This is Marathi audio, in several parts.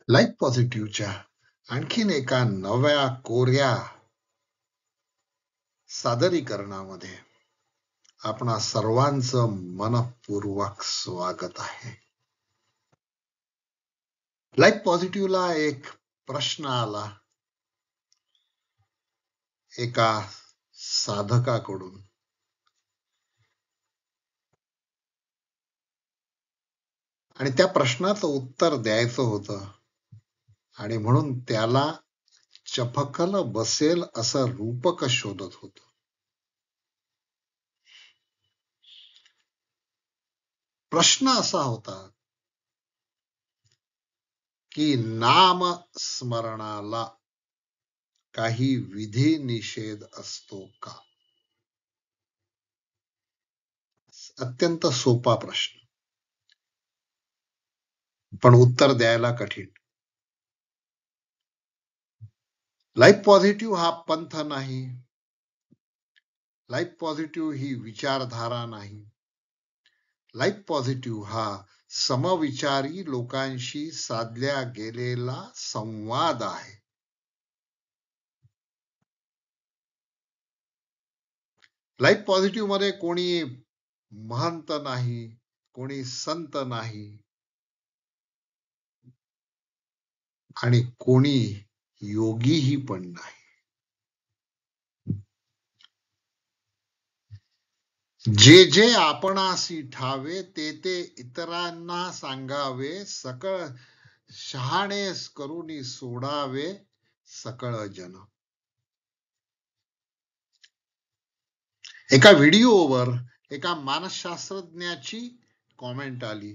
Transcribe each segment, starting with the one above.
लाईफ पॉझिटिव्हच्या आणखीन एका नव्या कोऱ्या सादरीकरणामध्ये आपणा सर्वांचं मनपूर्वक स्वागत आहे. लाईफ पॉझिटिव्हला एक प्रश्न आला एका साधकाकडून. आणि त्या प्रश्नाचं उत्तर द्यायचं होतं आणि म्हणून त्याला चपखल बसेल असं रूपक शोधत होतो. प्रश्न असा होता की नाम स्मरणाला काही विधी निषेध असतो का? अत्यंत सोपा प्रश्न, पण उत्तर द्यायला कठीण. लाईफ पॉझिटिव्ह हा पंथ नाही, लाईफ पॉझिटिव्ह ही विचारधारा नाही, लाईफ पॉझिटिव्ह हा समविचारी लोकांशी साधल्या गेलेला संवाद आहे. लाईफ पॉझिटिव्ह मध्ये कोणी महंत नाही, कोणी संत नाही आणि कोणी योगीही पण नाही. जे जे आपणासी ठावे ते ते इतरांना सांगावे, सकळ शहाणेस करुनी सोडावे सकळ जन. एका व्हिडिओवर एका मानसशास्त्रज्ञाची कॉमेंट आली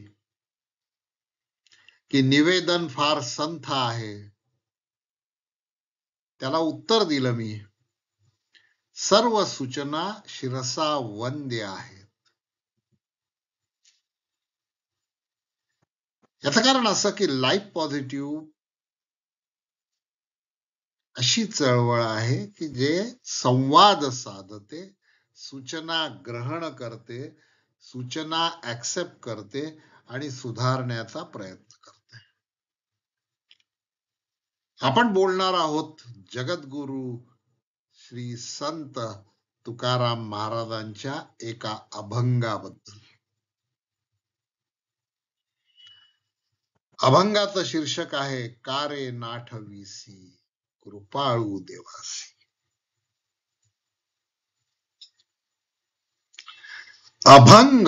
की निवेदन फार संथ आहे. त्याला उत्तर दिलं मी, सर्व सूचना शिरसा वंद्य आहेत. याचं कारण असं की लाईफ पॉझिटिव्ह अशी चळवळ आहे की जे संवाद साधते, सूचना ग्रहण करते, सूचना ऍक्सेप्ट करते आणि सुधारण्याचा प्रयत्न करते. आपण बोलणार आहोत जगद्गुरु श्री संत तुकाराम महाराजांच्या एका अभंगाबद्दल. अभंगाचं शीर्षक आहे कारे नाठवीसी कृपाळू देवासी. अभंग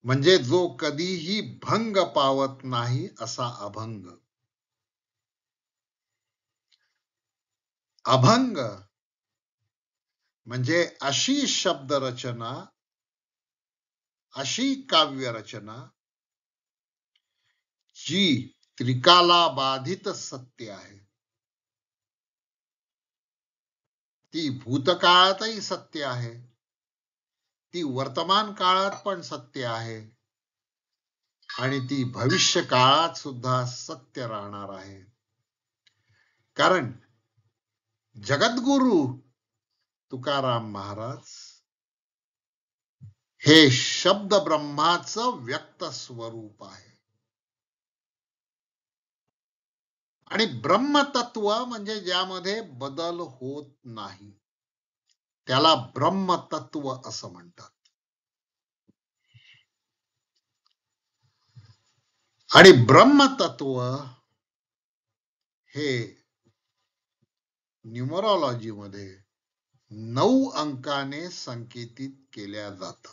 म्हणजे जो कधीही भंग पावत नाही असा अभंग. अभंग म्हणजे अशी शब्दरचना, अशी काव्यरचना जी त्रिकाला बाधित सत्य आहे. ती भूतकाळातही सत्य आहे, ती वर्तमान काळात पण सत्य आहे आणि ती भविष्य काळात सुद्धा सत्य राहणार आहे. कारण जगद्गुरु तुकाराम महाराज हे शब्द ब्रह्माचं व्यक्त स्वरूप आहे. आणि ब्रह्मतत्व म्हणजे ज्यामध्ये बदल होत नाही त्याला ब्रह्मतत्व असं म्हणतात. आणि ब्रह्मतत्व हे न्यूमरोलॉजी मध्ये 9 अंकाने संकेतित केल्या जातं.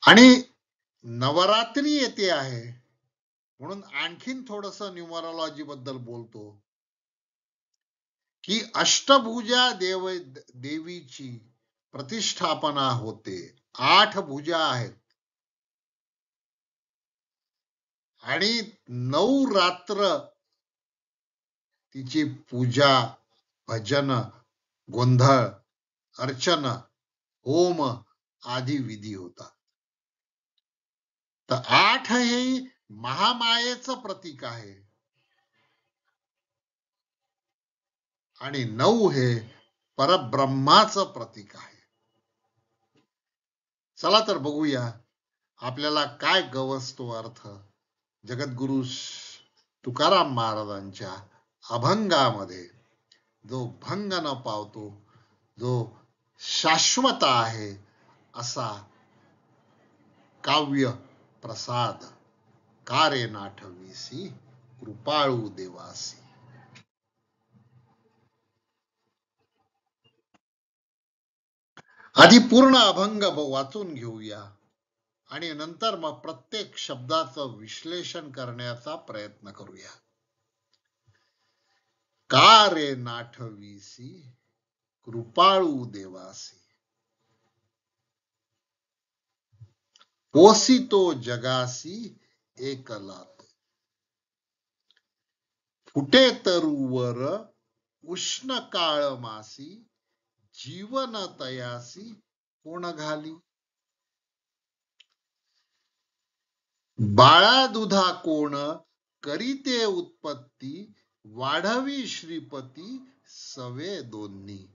आणि नवरात्री येते आहे म्हणून आणखीन थोडस न्यूमरोलॉजी बद्दल बोलतो की अष्टभुजा देवीची प्रतिष्ठापना होते. 8 भुजा आहेत आणि 9 रात्र तिची पूजा, भजन, गोंधळ, अर्चन, होम आदी विधी होतात. तर 8 हे महामायेचं प्रतीक आहे आणि 9 हे परब्रह्माचं प्रतीक आहे. चला तर बघूया आपल्याला काय गवसतो अर्थ जगद्गुरु तुकाराम महाराजांच्या अभंगामध्ये, जो भंग न पावतो, जो शाश्वत आहे असा काव्य प्रसाद का रे नाठवीसी कृपाळू देवासी. आधी पूर्ण अभंग वाचून घेऊया आणि नंतर मग प्रत्येक शब्दाचं विश्लेषण करण्याचा प्रयत्न करूया. का रे नाठवीसी कृपाळू देवासी, पोसितो जगासी एकलात, फुटे तरुवर उष्ण काळ मासी, जीवन तयासी कोण घाली, बाळा दुधा कोण करीते उत्पत्ती, वाढवी श्रीपती सवे दोन्ही,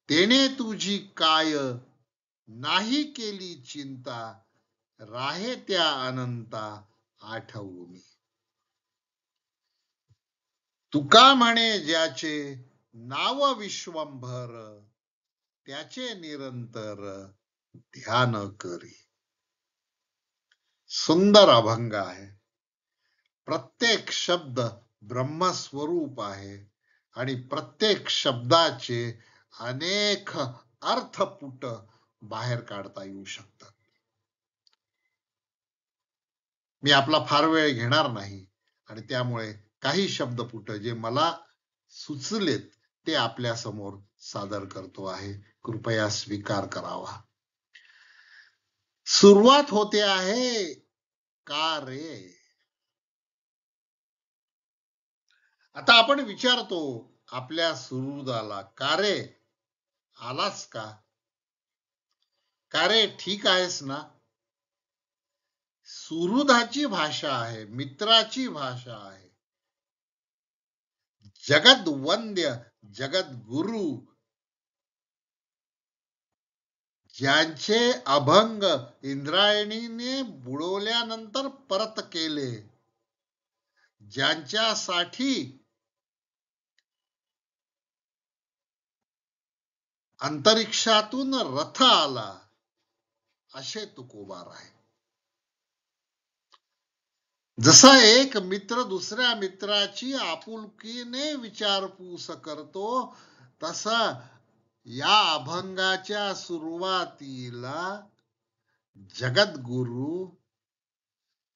तेने तुझी काय नाही केली चिंता, राहे त्या अनंता आठवून. तुका म्हणे ज्याचे नाव विश्वंभर, त्याचे निरंतर ध्यान करी. सुंदर अभंग आहे. प्रत्येक शब्द ब्रह्मस्वरूप आहे आणि प्रत्येक शब्दाचे अनेक अर्थपुट बाहेर काढता येऊ शकतात. मी आपला फार वेळ घेणार नाही आणि त्यामुळे काही शब्दपुट जे मला सुचलेत ते आपल्या समोर सादर करतो आहे. कृपया स्वीकार करावा. सुरुवात होते आहे का रे. आता आपण विचारतो आपल्या सुहृदाला, का रे आलास का, का रे ठीक आहेस ना. सुहृदाची भाषा आहे, मित्राची भाषा आहे. जगद वंद्य जगद गुरु ज्यांचे अभंग इंद्रायणीने बुडवल्यानंतर परत केले, ज्यांच्यासाठी अंतरिक्षातून रथ आला, असे तुकोबार आहे. जसा एक मित्र दुसऱ्या मित्राची आपुलकीने विचारपूस करतो, तसा या अभंगाच्या सुरुवातीला जगद्गुरु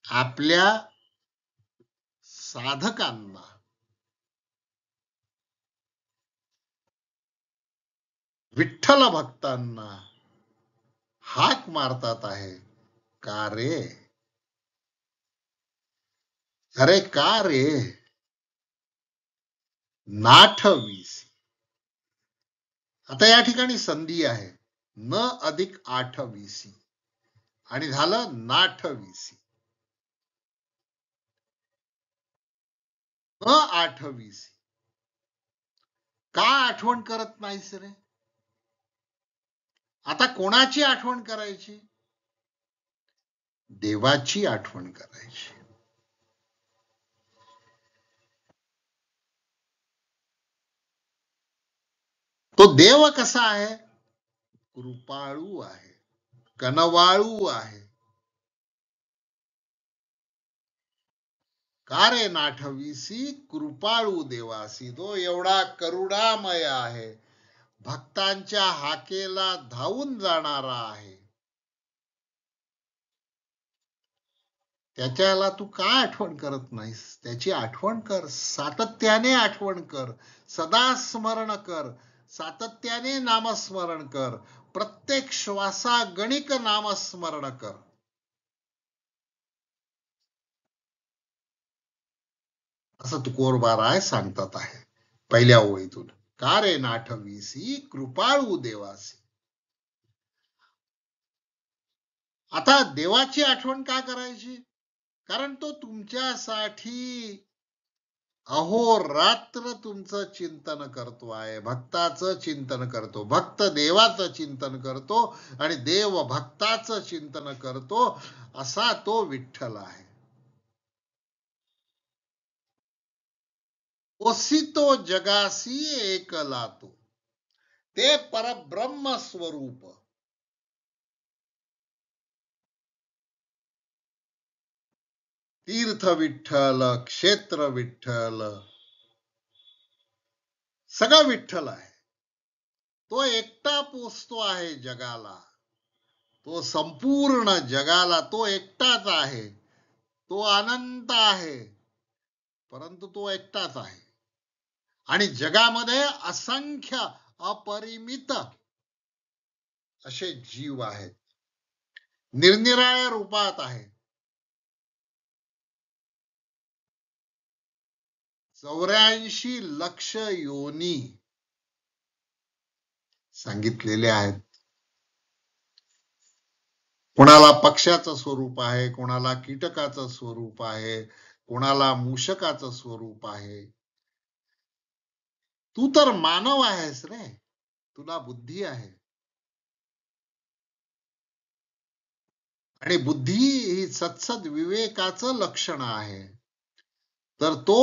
आपल्या साधकांना, विठ्ठल भक्तांना हाक मारतात आहे, का रे. अरे का रे नाठवीसी. आता या ठिकाणी संधी आहे, न अधिक आठवीसी आणि झालं नाठवीसी. न आठवीसी. का आठवण करत नाहीस रे. आता कोणाची आठवण करायची. देवाची आठवण करायची. तो देव कसा आहे. कृपाळू आहे, कनवाळू आहे. का रे नाठवीसी कृपाळू देवासी. तो एवढा करुणामय आहे, भक्तांच्या हाकेला धावून जाणारा आहे. त्याच्याला तू का आठवण करत नाहीस. त्याची आठवण कर, सातत्याने आठवण कर, सदा स्मरण कर, सातत्याने नामस्मरण कर, प्रत्येक श्वासा गणिक नामस्मरण कर. असं तुकोबाराय सांगतात आहे पहिल्या ओळीतून. का रे नाठवीसी कृपाळू देवासी. आता देवाची आठवण का करायची. कारण तो तुमच्यासाठी अहोरात्र तुमचं चिंतन करतो आहे, भक्ताचं चिंतन करतो, भक्त देवाचं चिंतन करतो आणि देव भक्ताचं चिंतन करतो, असा तो विठ्ठल आहे. ओसितो जगासी एकला तो, ते परब्रह्म स्वरूप. तीर्थ विठ्ठल, क्षेत्र विठ्ठल, सगळं विठ्ठल आहे. तो एकटा पोचतो आहे जगाला, तो संपूर्ण जगाला तो एकटाच आहे. तो अनंत आहे, परंतु तो एकटाच आहे. आणि जगामध्ये असंख्य अपरिमित असे जीव आहेत, निरनिराळ्या रूपात आहे. 84 लक्ष योनी सांगितलेले आहेत. कोणाला पक्ष्याचं स्वरूप आहे, कोणाला कीटकाचं स्वरूप आहे, कोणाला मूषकाचं स्वरूप आहे. तू तर मानव आहेस रे, तुला बुद्धी आहे. आणि बुद्धी ही सत्सद विवेकाचं लक्षण आहे. तर तो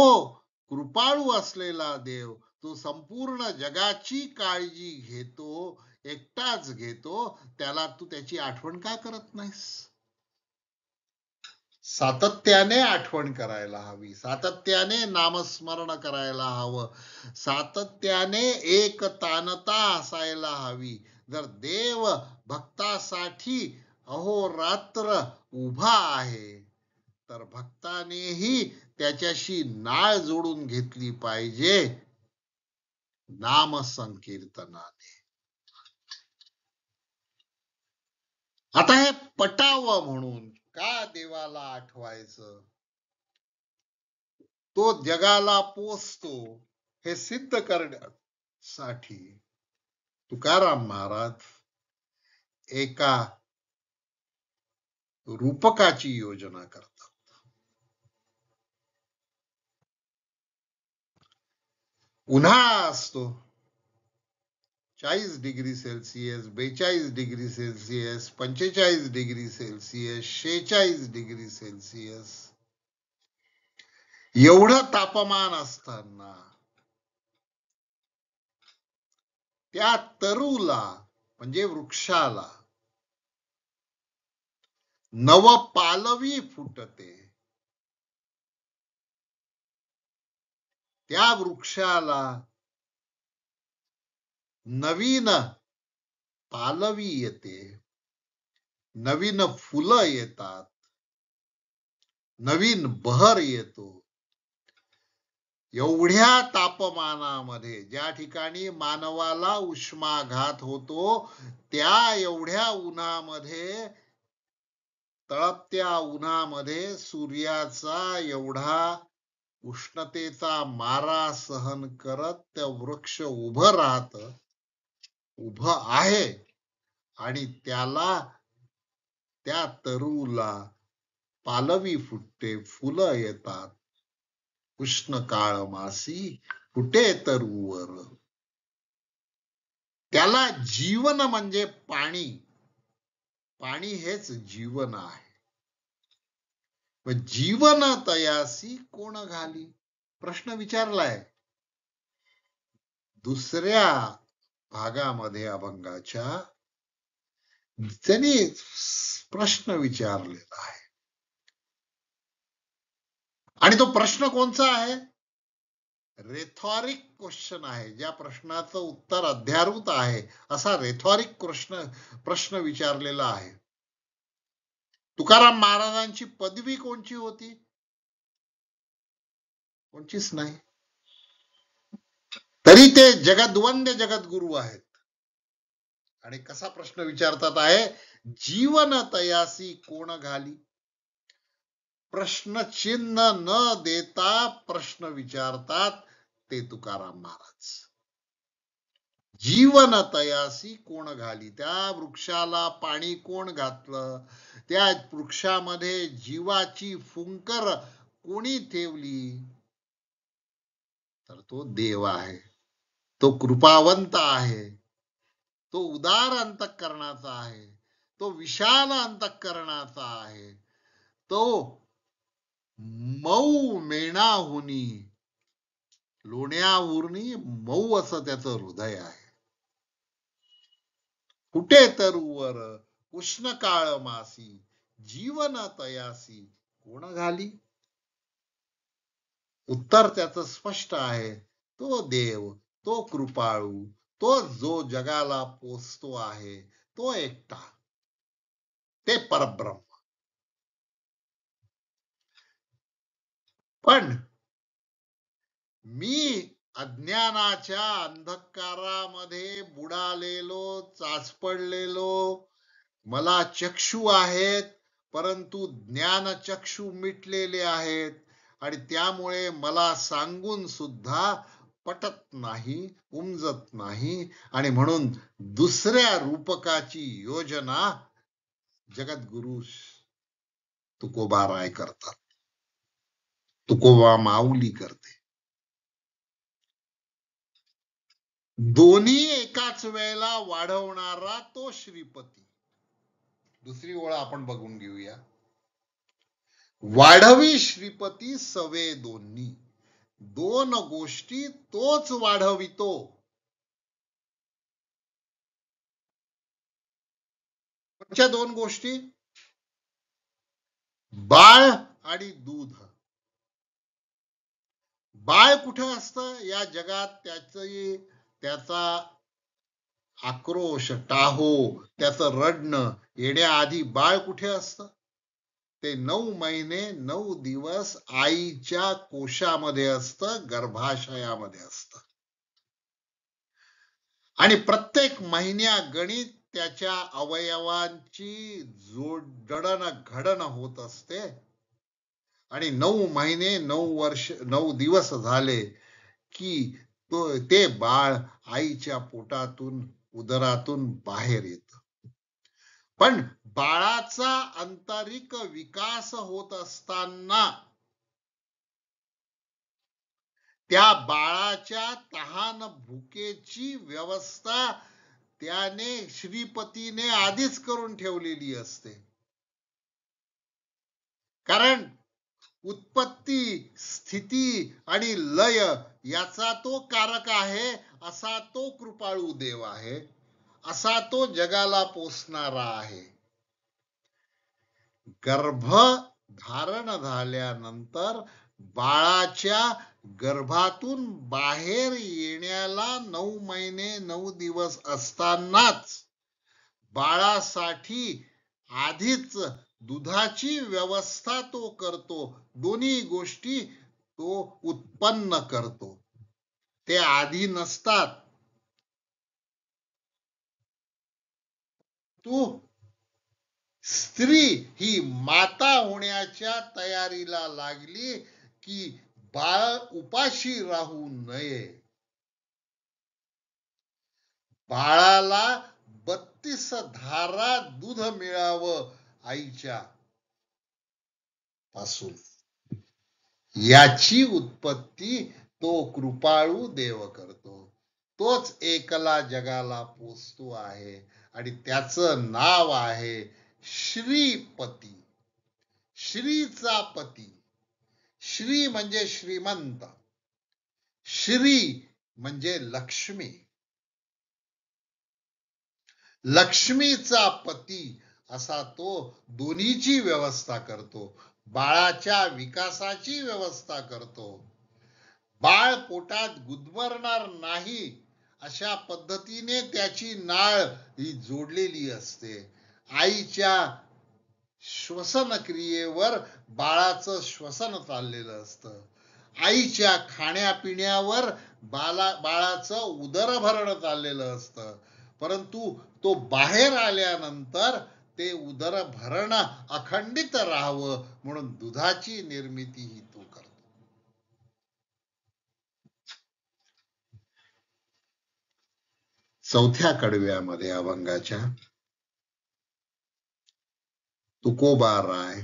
कृपाळू असलेला देव, तो संपूर्ण जगाची काळजी घेतो, एकटाच घेतो, त्याला तू त्याची आठवण का करत नाहीस? सातत्याने आठवण करायला हवी, सातत्याने नामस्मरण करायला हवं, सातत्याने एक तानता असायला हवी. जर देव भक्तासाठी अहोरात्र उभा आहे, तर भक्तानेही त्याच्याशी नाळ जोडून घेतली पाहिजे नाम संकीर्तनाने. आता हे पटावं म्हणून का देवाला आठवायचं? तो जगाला पोचतो हे सिद्ध करण्यासाठी तुकाराम महाराज एका रूपकाची योजना करतात. उन्हाळा असतो, 40 degree Celsius, 42 degree Celsius, 45 degree Celsius, 46 degree Celsius एवढं तापमान असताना त्या तरूला म्हणजे वृक्षाला नवपालवी फुटते. त्या वृक्षाला नवीन पालवी येते, नवीन फुलं येतात, नवीन बहर येतो. एवढ्या तापमानामध्ये ज्या ठिकाणी मानवाला उष्माघात होतो, त्या एवढ्या उन्हामध्ये, तळपत्या उन्हामध्ये सूर्याचा एवढा उष्णतेचा मारा सहन करत त्या वृक्ष उभं राहत, उभं आहे. आणि त्याला, त्या तरूला पालवी फुटते, फुलं येतात. उष्ण काळ मासी फुटे तरूवर. त्याला जीवन म्हणजे पाणी, पाणी हेच जीवन आहे. जीवन तयासी कोण घाली, प्रश्न विचारलाय दुसऱ्या भागामध्ये अभंगाच्या. त्यांनी प्रश्न विचारलेला आहे. आणि तो प्रश्न कोणचा आहे? रेथॉरिक क्वेश्चन आहे. ज्या प्रश्नाचं उत्तर अध्यारूत आहे असा रेथॉरिक प्रश्न विचारलेला आहे. तुकाराम महाराजांची पदवी कोणची होती? कोणचीच नाही. तरी ते जगद्वंद्य जगद्गुरु आहेत. आणि कसा प्रश्न विचारतात आहे? जीवन तयासी कोण घाली. प्रश्न चिन्ह न देता प्रश्न विचारतात ते तुकाराम महाराज. जीवन तयासी कोण घाली, त्या वृक्षाला पाणी कोण घातलं, त्या वृक्षामध्ये जीवाची फुंकर कोणी ठेवली. तर तो देव आहे, तो कृपावंत आहे, तो उदार अंतःकरणाचा आहे, तो विशाल अंतःकरणाचा आहे, तो मऊ मेणाहुनी लोण्याहुनी मऊ असं त्याचं हृदय आहे. कुठे तरुवर उष्ण काळ मासी जीवन तयासी कोण घाली. उत्तर त्याचं स्पष्ट आहे. तो देव, तो कृपाळू, तो जो जगाला पोचतो आहे, तो एकटा, ते परब्रह्म. पण मी अज्ञानाच्या अंधकारामध्ये बुडालेलो, चाचपडलेलो, मला चक्षु आहेत, परंतु ज्ञान चक्षु मिटलेले आहेत, आणि त्यामुळे मला सांगून सुद्धा पटत नाही, उमजत नाही, आणि म्हणून दुसऱ्या रूपकाची योजना जगद्गुरु तुकोबा राय करतात, तुकोबा माऊली करते. दोन्ही एकाच वेळेला वाढवणारा तो श्रीपती. दुसरी ओळ आपण बघून घेऊया. वाढवी श्रीपती सवे दोन्ही, दोन गोष्टी तोच वाढवितो. कोणत्या दोन गोष्टी? बाळ आणि दूध. बाळ कुठे असतं या जगात? त्याचा आक्रोश, टाहो, त्याचं रडणं येण्याआधी बाळ कुठे असतं? ते 9 महिने 9 दिवस आईच्या कोशामध्ये असतं, गर्भाशयामध्ये असतं. आणि प्रत्येक महिन्या गणित त्याच्या अवयवांची जडण घडण होत असते. आणि 9 महिने 9 दिवस झाले की ते बाळ आईच्या पोटातून, उदरातून बाहेर येत. पण बाळाचा आंतरिक विकास होत असताना त्या बाळाच्या तहान भुकेची व्यवस्था त्याने श्रीपतीने आधीच करून ठेवलेली असते. कारण उत्पत्ती, स्थिती आणि लय याचा तो कारक आहे, असा तो कृपाळू देव आहे, असा तो जगाला पोसणारा आहे. गर्भ धारण झाल्यानंतर बाळाच्या गर्भातून बाहेर येण्याला 9 महिने 9 दिवस असतानाच बाळासाठी आधीच दुधाची व्यवस्था तो करतो. दोन्ही गोष्टी तो उत्पन्न करतो, ते आधी नसतात. तू स्त्री ही माता होण्याच्या तयारीला लागली की बाळ उपाशी राहू नये. बाळाला 32 धारा दूध मिळावं आईच्या पासून, याची उत्पत्ती तो कृपाळू देव करतो. तोच एकला जगाला पोचतो आहे आणि त्याचं नाव आहे श्रीपती. श्रीचा पती. श्री म्हणजे श्रीमंत, श्री म्हणजे लक्ष्मी. लक्ष्मीचा पती असा तो दोन्हीची व्यवस्था करतो. बाळाच्या विकासाची व्यवस्था करतो. बाळ पोटात गुदमरणार नाही अशा पद्धतीने त्याची नाळ ही जोडलेली असते. आईच्या श्वसन क्रियेवर बाळाचं श्वसन चाललेलं असतं. आईच्या खाण्यापिण्यावर बाळाचं उदरभरण चाललेलं असतं. परंतु तो बाहेर आल्यानंतर ते उदरभरण अखंडित राहावं म्हणून दुधाची निर्मिती ही तो करतो. चौथ्या कडव्यामध्ये अभंगाच्या तुकोबा राय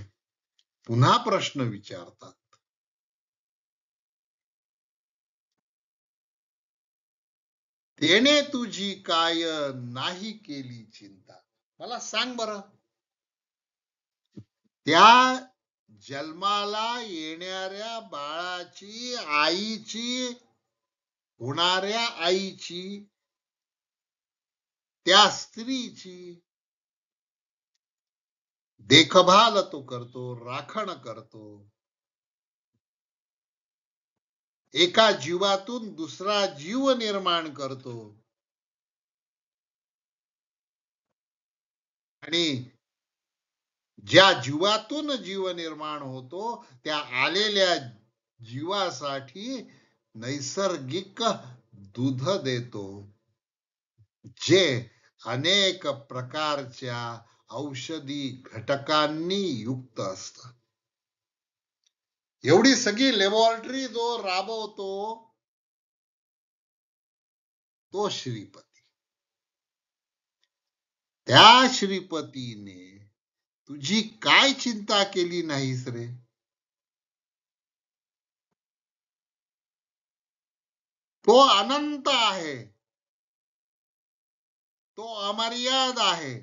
पुन्हा प्रश्न विचारतात. तेने तुझी काय नाही केली चिंता. मला सांग बरं, त्या जन्माला येणाऱ्या बाळाची, आईची, होणाऱ्या आईची, त्या स्त्रीची देखभाल तो करतो, राखण करतो. एका जीवातून दुसरा जीव निर्माण करतो आणि ज्या जीवातून जीव निर्माण होतो त्या आलेल्या जीवासाठी नैसर्गिक दूध देतो, जे अनेक प्रकारच्या औषधी घटकांनी युक्त असत. एवढी सगळी लॅबोरेटरी जो राबवतो तो श्रीपती. त्या श्रीपतीने तुझी काय चिंता केली नाहीस रे? तो अनंत आहे, तो अमर्याद आहे,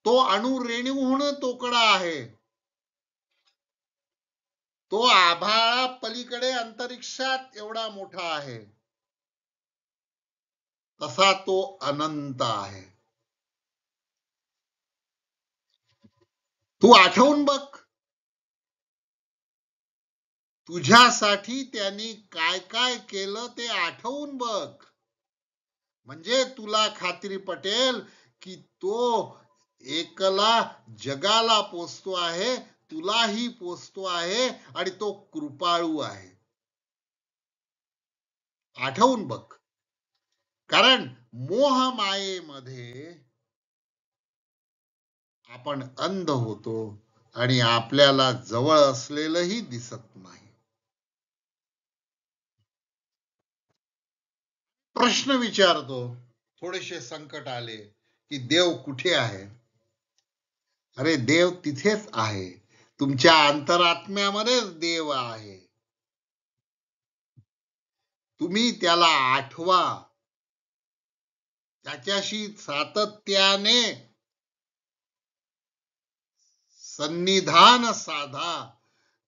तो अणुरेणूहून तोकडा आहे, तो आभाळा पलीकडे अंतरिक्षात एवढा मोठा आहे, तसा तो अनंत आहे. तू आठवून बघ, तुझ्यासाठी त्यांनी काय काय केलं ते आठवून बघ, म्हणजे तुला खात्री पटेल की तो एकला जगाला पोचतो आहे, तुलाही पोचतो आहे आणि तो कृपाळू आहे. आठवून बघ, कारण मोहमायेमध्ये आपण अंध होतो आणि आपल्याला जवळ असलेलंही दिसत नाही. प्रश्न विचारतो, थोडेसे संकट आले की देव कुठे आहे? अरे देव तिथेच आहे, तुमच्या अंतरात्म्यामध्येच देव आहे. तुम्ही त्याला आठवा, त्याच्याशी सातत्याने सन्निधान साधा,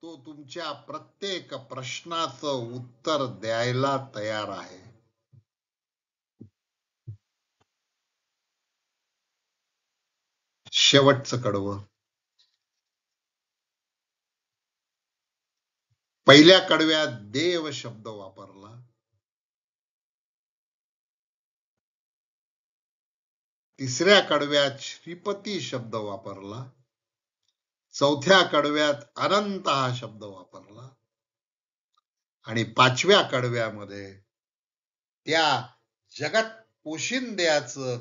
तो तुमच्या प्रत्येक प्रश्नाचं उत्तर द्यायला तयार आहे. शेवटचं कडवं. पहिल्या कडव्यात देव शब्द वापरला, तिसऱ्या कडव्यात श्रीपती शब्द वापरला, चौथ्या कडव्यात अनंत हा शब्द वापरला आणि पाचव्या कडव्यामध्ये त्या जगत पोशिंद्याचं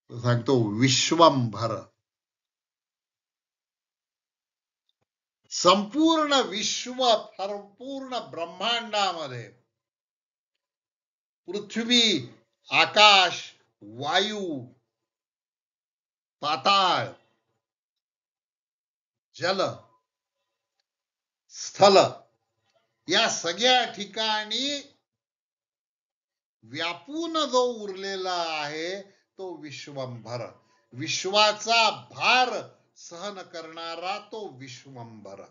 सांगतो विश्वंभर. संपूर्ण विश्व, संपूर्ण ब्रह्मांडामध्ये पृथ्वी, आकाश, वायू, पाताळ, जल, स्थल या सगळ्या ठिकाणी व्यापून जो उरलेला आहे तो विश्वंभर. विश्वाचा भार सहन करणारा तो विश्वंभर,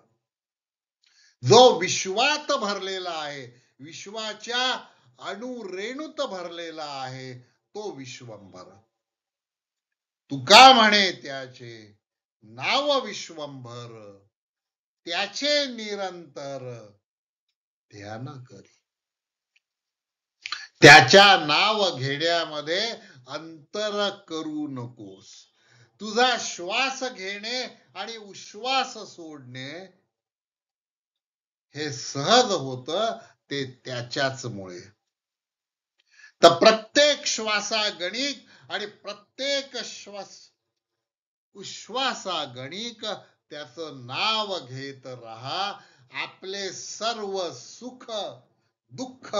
जो विश्वात भरलेला आहे, विश्वाच्या अणुरेणूत भरलेला आहे तो विश्वंभर. तुका म्हणे त्याचे नाव विश्वंभर, त्याचे निरंतर ध्यान करी. त्याच्या नाव घेण्यामध्ये अंतर करू नकोस. तुझा श्वास घेणे आणि उश्वास सोडणे हे सहज होत ते त्याच्याच मुळे. तर प्रत्येक श्वासागणिक आणि प्रत्येक उश्वासागणिक त्याचं नाव घेत राहा. आपले सर्व सुख दुःख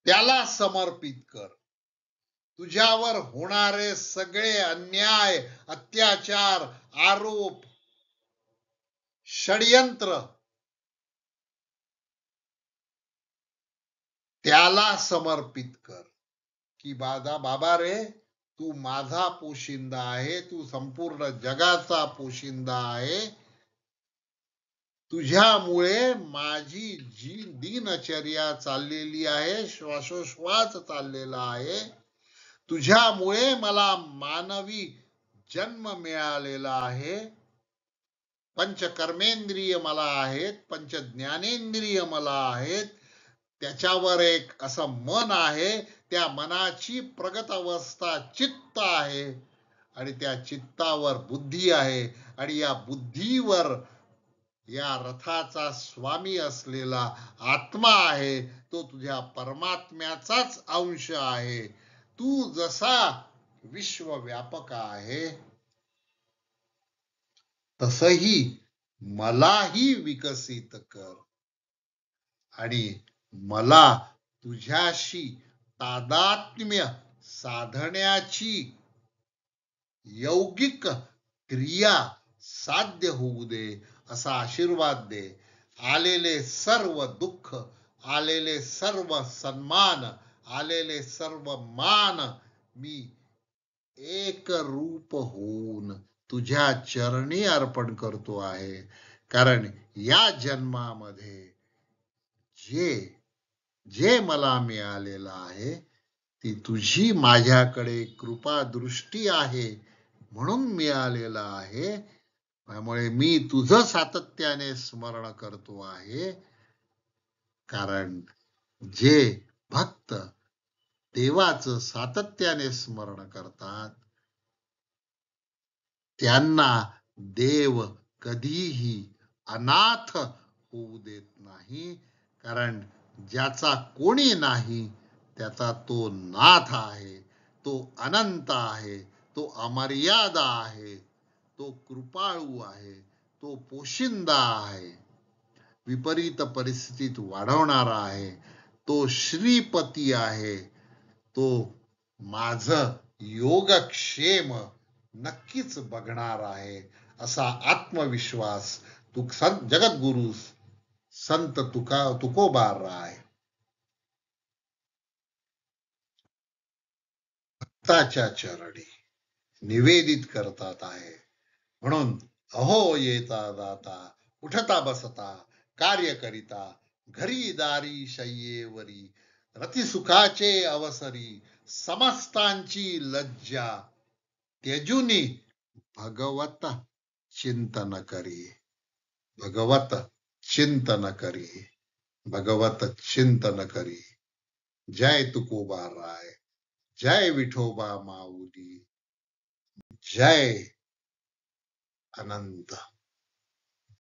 त्याला समर्पित कर. तुझ्यावर होणारे सगळे अन्याय, अत्याचार, आरोप, षडयंत्र त्याला समर्पित कर की बाबा रे, तू माझा पोशिंदा आहे, तू संपूर्ण जगाचा पोशिंदा आहे. तुझ्यामुळे माझी जी दिनचर्या चाललेली आहे, श्वासोश्वास चाललेला आहे, तुझ्यामुळे मला मानवी जन्म मिळालेला आहे. पंचकर्मेंद्रिय मला आहेत, पंच ज्ञानेंद्रिय मला आहेत. त्याच्यावर एक असं मन आहे, त्या मनाची प्रगत अवस्था चित्त आहे, आणि त्या चित्तावर बुद्धी आहे, आणि या बुद्धीवर या रथाचा स्वामी असलेला आत्मा आहे, तो तुझ्या परमात्म्याचाच अंश आहे. तू जसा विश्वव्यापक आहे, तसही मलाही विकसित कर, आणि मला तुझ्याशी तादात्म्य साधण्याची यौगिक क्रिया साध्य होऊ दे, असा आशीर्वाद दे. आलेले सर्व दुःख, आलेले सर्व सन्मान, आलेले सर्व मान मी एक रूप होऊन तुझ्या चरणी अर्पण करतो आहे. कारण या जन्मामध्ये जे जे मला मिळालेलं आहे, ती तुझी माझ्याकडे कृपा दृष्टी आहे म्हणून मिळालेलं आहे. त्यामुळे मी तुझं सातत्याने स्मरण करतो आहे. कारण जे भक्त देवाचं सातत्याने स्मरण करतात, त्यांना देव कधीही अनाथ होऊ देत नाही. कारण ज्याचा कोणी नाही, त्याचा तो नाथ आहे, तो अनंत आहे, तो अमर्यादा आहे, तो कृपाळू आहे, तो पोशिंदा आहे, विपरीत परिस्थितीत वाढवणारा आहे, तो श्रीपती आहे, तो माझं योगक्षेम नक्कीच बघणार आहे, असा आत्मविश्वास जगद्गुरु संत तुकोबा राय भक्ताच्या चरणी निवेदित करतात आहे. म्हणून अहो येता जाता, उठता बसता, कार्य करिता, घरी दारी शय्येवरी, रतिसुखाचे अवसरी, समस्तांची लज्जा त्यजुनी भगवत चिंतन करी. भगवत चिंतन करी, भगवत चिंतन करी. जय तुकोबा राय, जय विठोबा माऊली, जय अनंत.